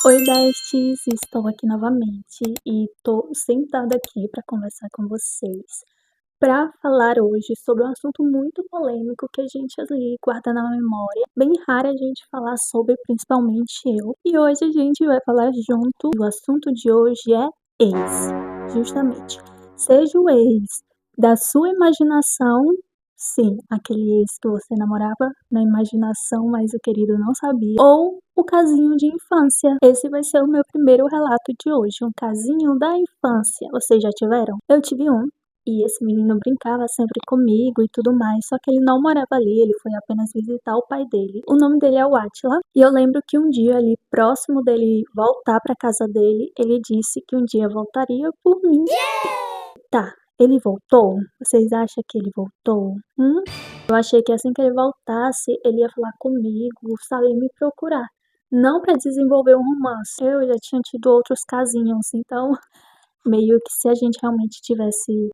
Oi, besties! Estou aqui novamente e tô sentada aqui para conversar com vocês, para falar hoje sobre um assunto muito polêmico que a gente ali guarda na memória, bem raro a gente falar sobre, principalmente eu. E hoje a gente vai falar junto. O assunto de hoje é ex, justamente. Seja o ex da sua imaginação, sim, aquele ex que você namorava na imaginação, mas o querido não sabia, ou o casinho de infância. Esse vai ser o meu primeiro relato de hoje, um casinho da infância. Vocês já tiveram? Eu tive um. E esse menino brincava sempre comigo e tudo mais, só que ele não morava ali, ele foi apenas visitar o pai dele. O nome dele é o Átila, e eu lembro que um dia ali, próximo dele voltar para casa dele, ele disse que um dia voltaria por mim. Tá, ele voltou? Vocês acham que ele voltou? Eu achei que assim que ele voltasse, ele ia falar comigo, sabe, me procurar. Não para desenvolver um romance. Eu já tinha tido outros casinhos, então meio que se a gente realmente tivesse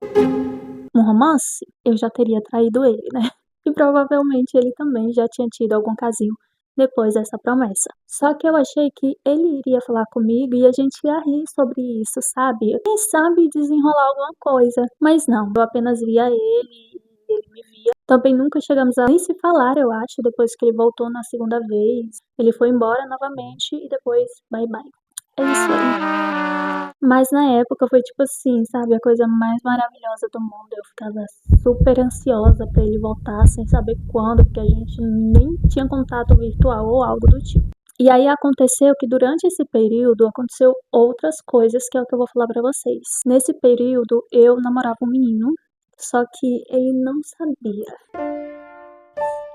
um romance, eu já teria traído ele, né? E provavelmente ele também já tinha tido algum casinho depois dessa promessa. Só que eu achei que ele iria falar comigo e a gente ia rir sobre isso, sabe? Quem sabe desenrolar alguma coisa. Mas não, eu apenas via ele e ele me via. Também nunca chegamos a nem se falar, eu acho, depois que ele voltou na segunda vez. Ele foi embora novamente e depois bye bye. É isso aí. Mas na época foi tipo assim, sabe, a coisa mais maravilhosa do mundo. Eu ficava super ansiosa pra ele voltar, sem saber quando, porque a gente nem tinha contato virtual ou algo do tipo. E aí aconteceu que durante esse período aconteceu outras coisas que é o que eu vou falar pra vocês. Nesse período eu namorava um menino, só que ele não sabia.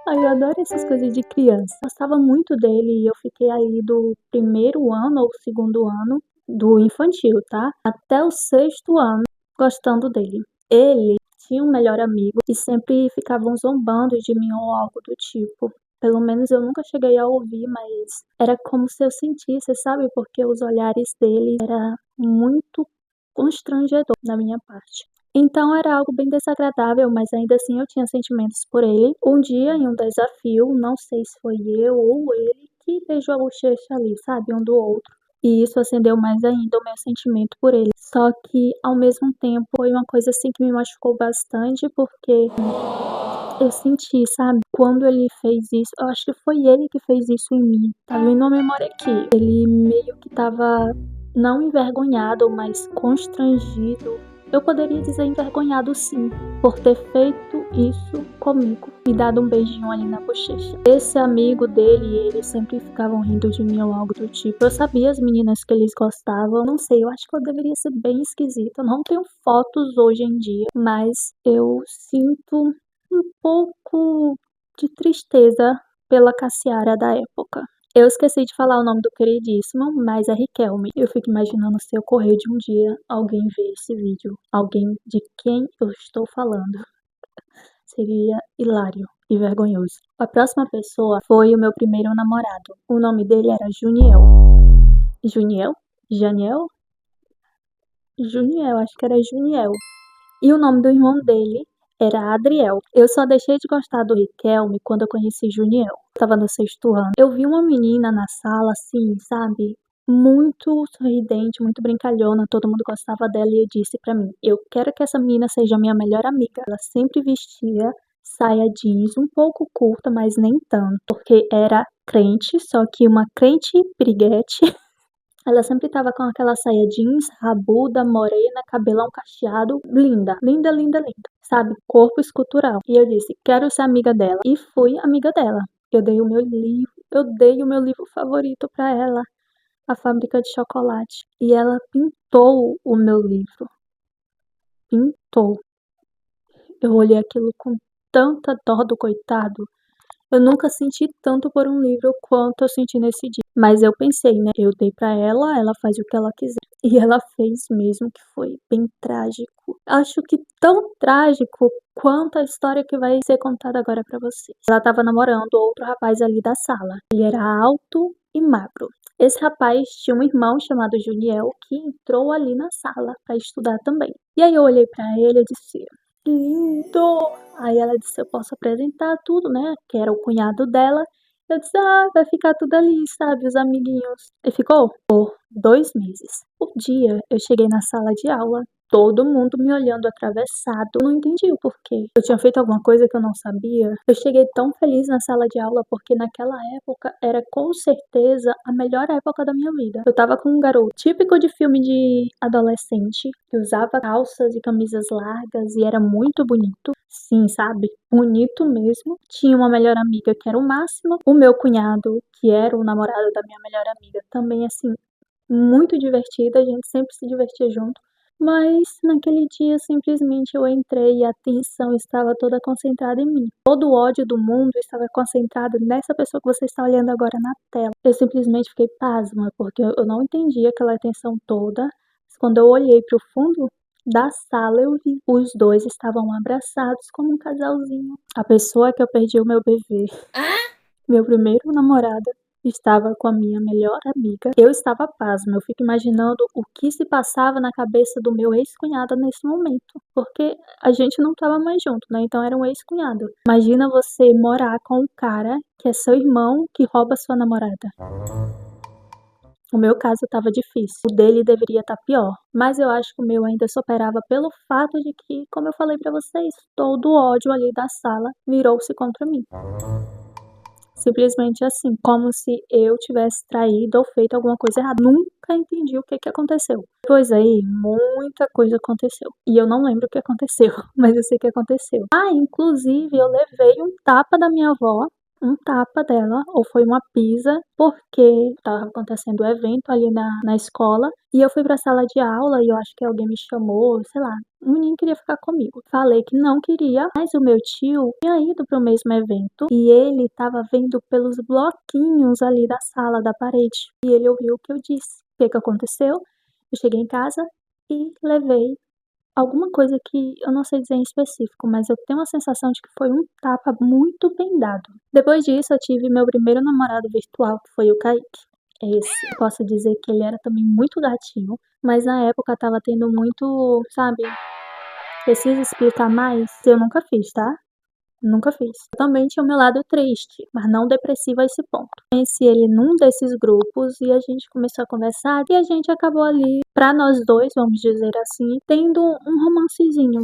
Ai, eu adoro essas coisas de criança. Eu gostava muito dele e eu fiquei ali do primeiro ano ou segundo ano do infantil, tá? Até o sexto ano gostando dele. Ele tinha um melhor amigo e sempre ficavam zombando de mim ou algo do tipo. Pelo menos eu nunca cheguei a ouvir, mas era como se eu sentisse, sabe? Porque os olhares dele era muito constrangedor da minha parte. Então era algo bem desagradável, mas ainda assim eu tinha sentimentos por ele. Um dia, em um desafio, não sei se foi eu ou ele, que beijou a bochecha ali, sabe, um do outro. E isso acendeu mais ainda o meu sentimento por ele. Só que, ao mesmo tempo, foi uma coisa assim que me machucou bastante, porque eu senti, sabe, quando ele fez isso, eu acho que foi ele que fez isso em mim. Tá vindo a memória aqui. Ele meio que tava não envergonhado, mas constrangido. Eu poderia dizer envergonhado sim, por ter feito isso comigo e dado um beijinho ali na bochecha. Esse amigo dele e ele sempre ficavam rindo de mim ou algo do tipo. Eu sabia as meninas que eles gostavam, não sei, eu acho que eu deveria ser bem esquisita. Eu não tenho fotos hoje em dia, mas eu sinto um pouco de tristeza pela Cassiara da época. Eu esqueci de falar o nome do queridíssimo, mas é Riquelme. Eu fico imaginando se ocorrer de um dia alguém ver esse vídeo, alguém de quem eu estou falando. Seria hilário e vergonhoso. A próxima pessoa foi o meu primeiro namorado. O nome dele era Juniel. Juniel? Janiel? Juniel, acho que era Juniel. E o nome do irmão dele era Adriel. Eu só deixei de gostar do Riquelme quando eu conheci Juniel. Eu tava no sexto ano. Eu vi uma menina na sala, assim, sabe? Muito sorridente, muito brincalhona, todo mundo gostava dela e eu disse pra mim, eu quero que essa menina seja minha melhor amiga. Ela sempre vestia saia jeans um pouco curta, mas nem tanto, porque era crente, só que uma crente piriguete. Ela sempre tava com aquela saia jeans, rabuda, morena, cabelão cacheado, linda, linda, linda, linda, sabe? Corpo escultural. E eu disse, quero ser amiga dela. E fui amiga dela. Eu dei o meu livro favorito pra ela, A Fábrica de Chocolate. E ela pintou o meu livro. Pintou. Eu olhei aquilo com tanta dó do coitado. Eu nunca senti tanto por um livro quanto eu senti nesse dia. Mas eu pensei, né? Eu dei pra ela, ela faz o que ela quiser. E ela fez mesmo, que foi bem trágico. Acho que tão trágico quanto a história que vai ser contada agora pra vocês. Ela tava namorando outro rapaz ali da sala. Ele era alto e magro. Esse rapaz tinha um irmão chamado Juniel que entrou ali na sala pra estudar também. E aí eu olhei pra ele e disse: lindo! Aí ela disse, eu posso apresentar tudo, né? Que era o cunhado dela Eu disse, vai ficar tudo ali, sabe, os amiguinhos. E ficou por 2 meses. Um dia eu cheguei na sala de aula, todo mundo me olhando atravessado. Eu não entendi o porquê. Eu tinha feito alguma coisa que eu não sabia. Eu cheguei tão feliz na sala de aula porque naquela época era com certeza a melhor época da minha vida. Eu tava com um garoto típico de filme de adolescente, que usava calças e camisas largas e era muito bonito. Sim, sabe? Bonito mesmo. Tinha uma melhor amiga que era o máximo. O meu cunhado, que era o namorado da minha melhor amiga, também assim, muito divertida, a gente sempre se divertia junto. Mas naquele dia simplesmente eu entrei e a atenção estava toda concentrada em mim. Todo o ódio do mundo estava concentrado nessa pessoa que você está olhando agora na tela. Eu simplesmente fiquei pasma, porque eu não entendi aquela atenção toda. Mas quando eu olhei para o fundo da sala, eu vi os dois estavam abraçados como um casalzinho. A pessoa que eu perdi o meu bebê, meu primeiro namorado, estava com a minha melhor amiga. Eu estava pasma, eu fico imaginando o que se passava na cabeça do meu ex-cunhado nesse momento, porque a gente não estava mais junto, né? Então era um ex-cunhado. Imagina você morar com um cara que é seu irmão que rouba sua namorada. O meu caso estava difícil, o dele deveria estar pior, mas eu acho que o meu ainda superava pelo fato de que, como eu falei pra vocês, todo o ódio ali da sala virou-se contra mim. Simplesmente assim, como se eu tivesse traído ou feito alguma coisa errada. Nunca entendi o que aconteceu. Depois aí, muita coisa aconteceu. E eu não lembro o que aconteceu, mas eu sei que aconteceu. Inclusive, eu levei um tapa da minha avó, um tapa dela, ou foi uma pisa, porque estava acontecendo o evento ali na escola, e eu fui pra sala de aula e eu acho que alguém me chamou, sei lá, um menino queria ficar comigo. Falei que não queria, mas o meu tio tinha ido pro mesmo evento e ele estava vendo pelos bloquinhos ali da sala, da parede. E ele ouviu o que eu disse. O que aconteceu? Eu cheguei em casa e levei alguma coisa que eu não sei dizer em específico, mas eu tenho a sensação de que foi um tapa muito bem dado. Depois disso, eu tive meu primeiro namorado virtual, que foi o Kaique. Esse, posso dizer que ele era também muito gatinho, mas na época tava tendo muito, sabe? Preciso explicar mais? Eu nunca fiz, tá? Nunca fiz. Eu também tinha o meu lado triste, mas não depressivo a esse ponto. Conheci ele num desses grupos e a gente começou a conversar e a gente acabou ali, pra nós dois, vamos dizer assim, tendo um romancezinho.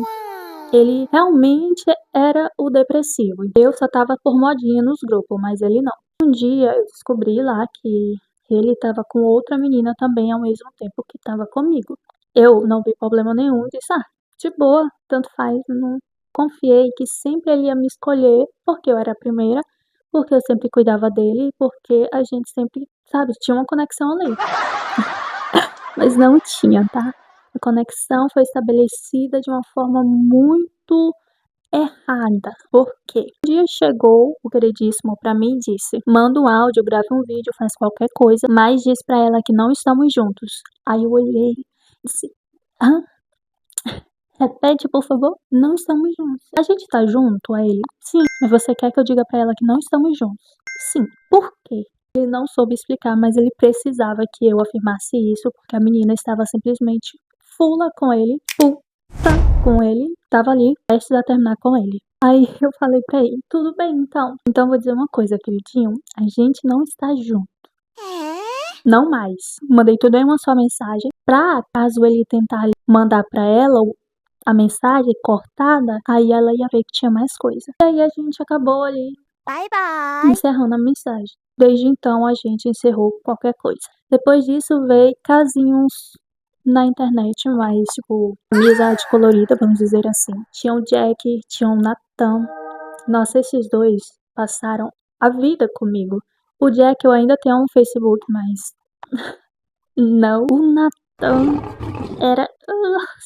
Ele realmente era o depressivo. Eu só tava por modinha nos grupos, mas ele não. Um dia eu descobri lá que ele tava com outra menina também ao mesmo tempo que tava comigo. Eu não vi problema nenhum, disse, de boa, tanto faz, não confiei que sempre ele ia me escolher, porque eu era a primeira, porque eu sempre cuidava dele, porque a gente sempre, sabe, tinha uma conexão ali. Mas não tinha, tá? A conexão foi estabelecida de uma forma muito errada. Por quê? Um dia chegou o queridíssimo pra mim e disse: manda um áudio, grave um vídeo, faz qualquer coisa, mas diz pra ela que não estamos juntos. Aí eu olhei e disse: hã? Repete, por favor. Não estamos juntos. A gente tá junto? Aí ele: sim, mas você quer que eu diga pra ela que não estamos juntos? Sim. Por quê? Ele não soube explicar, mas ele precisava que eu afirmasse isso, porque a menina estava simplesmente fula com ele, puta com ele, tava ali, prestes a terminar com ele. Aí eu falei pra ele, tudo bem então. Então vou dizer uma coisa, queridinho, a gente não está junto. Não mais. Mandei tudo em uma só mensagem, pra caso ele tentar mandar pra ela a mensagem cortada, aí ela ia ver que tinha mais coisa. E aí a gente acabou ali Bye bye. encerrando a mensagem. Desde então a gente encerrou qualquer coisa. Depois disso veio casinhos na internet, mas tipo, amizade colorida, vamos dizer assim. Tinha o Jack, tinha o Natan. Nossa, esses dois passaram a vida comigo. O Jack eu ainda tenho um Facebook, mas não. O Natan era,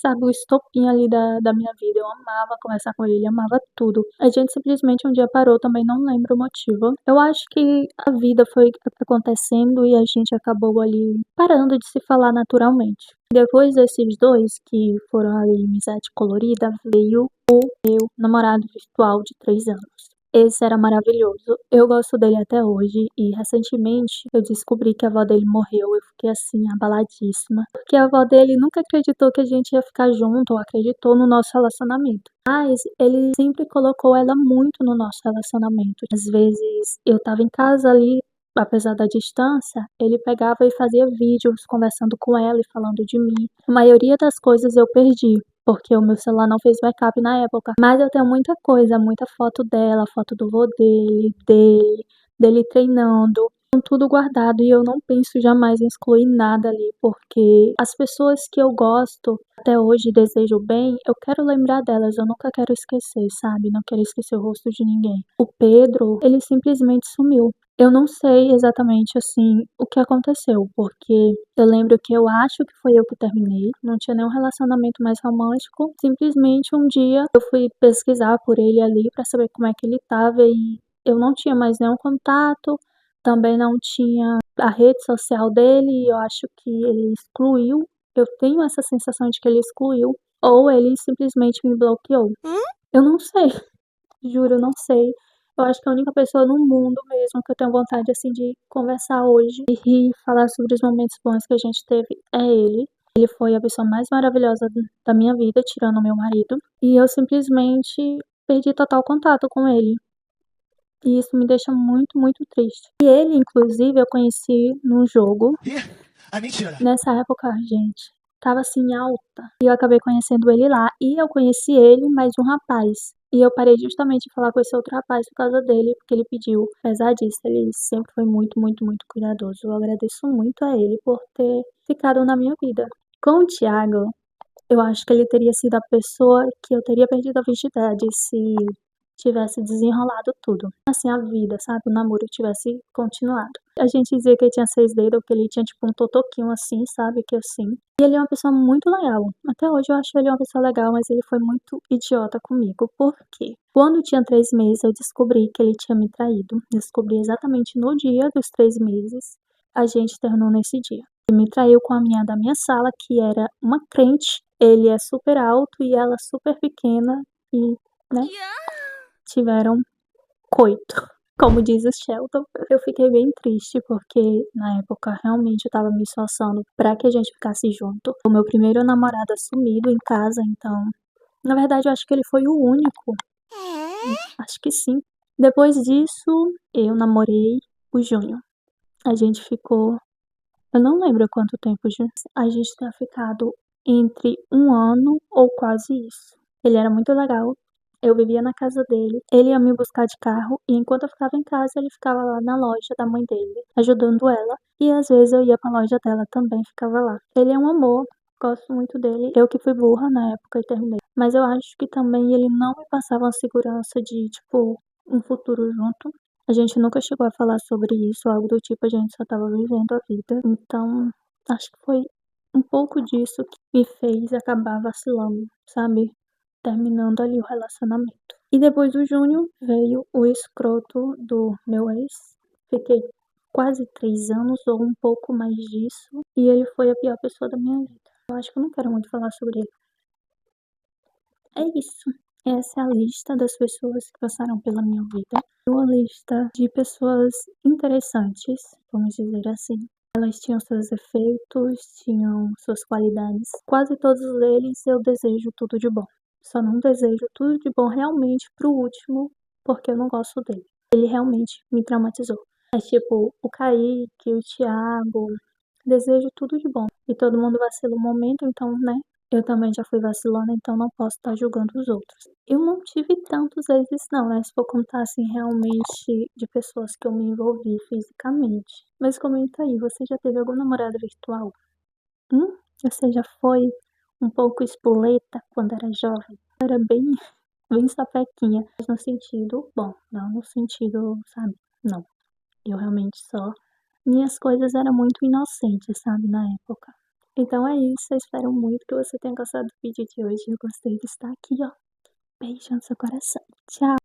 sabe, o estopim ali da minha vida. Eu amava conversar com ele, amava tudo. A gente simplesmente um dia parou, também não lembro o motivo. Eu acho que a vida foi acontecendo e a gente acabou ali parando de se falar naturalmente. Depois desses dois, que foram ali amizade colorida, veio o meu namorado virtual de 3 anos. Esse era maravilhoso. Eu gosto dele até hoje e recentemente eu descobri que a avó dele morreu. Eu fiquei assim abaladíssima, porque a avó dele nunca acreditou que a gente ia ficar junto ou acreditou no nosso relacionamento. Mas ele sempre colocou ela muito no nosso relacionamento. Às vezes eu estava em casa ali, apesar da distância, ele pegava e fazia vídeos conversando com ela e falando de mim. A maioria das coisas eu perdi, porque o meu celular não fez backup na época. Mas eu tenho muita coisa, muita foto dela, foto do vô dele, dele treinando, com tudo guardado e eu não penso jamais em excluir nada ali, porque as pessoas que eu gosto até hoje desejo bem, eu quero lembrar delas, eu nunca quero esquecer, sabe? Não quero esquecer o rosto de ninguém. O Pedro, ele simplesmente sumiu. Eu não sei exatamente assim o que aconteceu, porque eu lembro que eu acho que foi eu que terminei, não tinha nenhum relacionamento mais romântico. Simplesmente um dia eu fui pesquisar por ele ali pra saber como é que ele tava e eu não tinha mais nenhum contato, também não tinha a rede social dele e eu acho que ele excluiu. Eu tenho essa sensação de que ele excluiu ou ele simplesmente me bloqueou. Eu não sei. Juro, não sei. Eu acho que a única pessoa no mundo mesmo que eu tenho vontade, assim, de conversar hoje e rir, falar sobre os momentos bons que a gente teve é ele. Ele foi a pessoa mais maravilhosa da minha vida, tirando o meu marido. E eu simplesmente perdi total contato com ele. E isso me deixa muito, muito triste. E ele, inclusive, eu conheci num jogo. Mentira. Nessa época, gente, tava assim alta. E eu acabei conhecendo ele lá. E eu conheci ele, mais um rapaz. E eu parei justamente de falar com esse outro rapaz por causa dele, porque ele pediu. Apesar disso, ele sempre foi muito, muito, muito cuidadoso. Eu agradeço muito a ele por ter ficado na minha vida. Com o Thiago, eu acho que ele teria sido a pessoa que eu teria perdido a virgindade se tivesse desenrolado tudo. Assim, a vida, sabe? O namoro tivesse continuado. A gente dizia que ele tinha 6 dedos, que ele tinha tipo um totoquinho assim, sabe? Que assim. E ele é uma pessoa muito legal. Até hoje eu acho ele uma pessoa legal, mas ele foi muito idiota comigo. Por quê? Quando tinha 3 meses, eu descobri que ele tinha me traído. Descobri exatamente no dia dos 3 meses. A gente terminou nesse dia. Ele me traiu com a menina da minha sala, que era uma crente. Ele é super alto e ela super pequena. E, né? Tiveram coito, como diz o Shelton. Eu fiquei bem triste porque na época realmente eu tava me esforçando pra que a gente ficasse junto. O meu primeiro namorado assumido em casa, então, na verdade eu acho que ele foi o único. Acho que sim. Depois disso, eu namorei o Júnior. A gente ficou, eu não lembro quanto tempo, Júnior. A gente tinha ficado entre 1 ano ou quase isso. Ele era muito legal. Eu vivia na casa dele, ele ia me buscar de carro e enquanto eu ficava em casa, ele ficava lá na loja da mãe dele, ajudando ela. E às vezes eu ia pra loja dela também, ficava lá. Ele é um amor, gosto muito dele. Eu que fui burra na época e terminei. Mas eu acho que também ele não me passava uma segurança de, tipo, um futuro junto. A gente nunca chegou a falar sobre isso, algo do tipo, a gente só tava vivendo a vida. Então, acho que foi um pouco disso que me fez acabar vacilando, sabe? Terminando ali o relacionamento. E depois do Júnior veio o escroto do meu ex. Fiquei quase 3 anos ou um pouco mais disso. E ele foi a pior pessoa da minha vida. Eu acho que eu não quero muito falar sobre ele. É isso. Essa é a lista das pessoas que passaram pela minha vida. Uma lista de pessoas interessantes, vamos dizer assim. Elas tinham seus defeitos, tinham suas qualidades. Quase todos eles eu desejo tudo de bom. Só não desejo tudo de bom realmente pro último, porque eu não gosto dele. Ele realmente me traumatizou. Mas tipo, o Kaique, o Thiago, desejo tudo de bom. E todo mundo vacila um momento, então, né? Eu também já fui vacilando, então não posso estar julgando os outros. Eu não tive tantos vezes não, né? Se for contar assim realmente de pessoas que eu me envolvi fisicamente. Mas comenta aí, você já teve algum namorado virtual? Você já foi um pouco espoleta quando era jovem? Era bem sapequinha, mas no sentido bom, não no sentido, sabe? Não. Eu realmente só. Minhas coisas eram muito inocentes, sabe, na época. Então é isso, eu espero muito que você tenha gostado do vídeo de hoje. Eu gostei de estar aqui, ó. Beijo no seu coração. Tchau!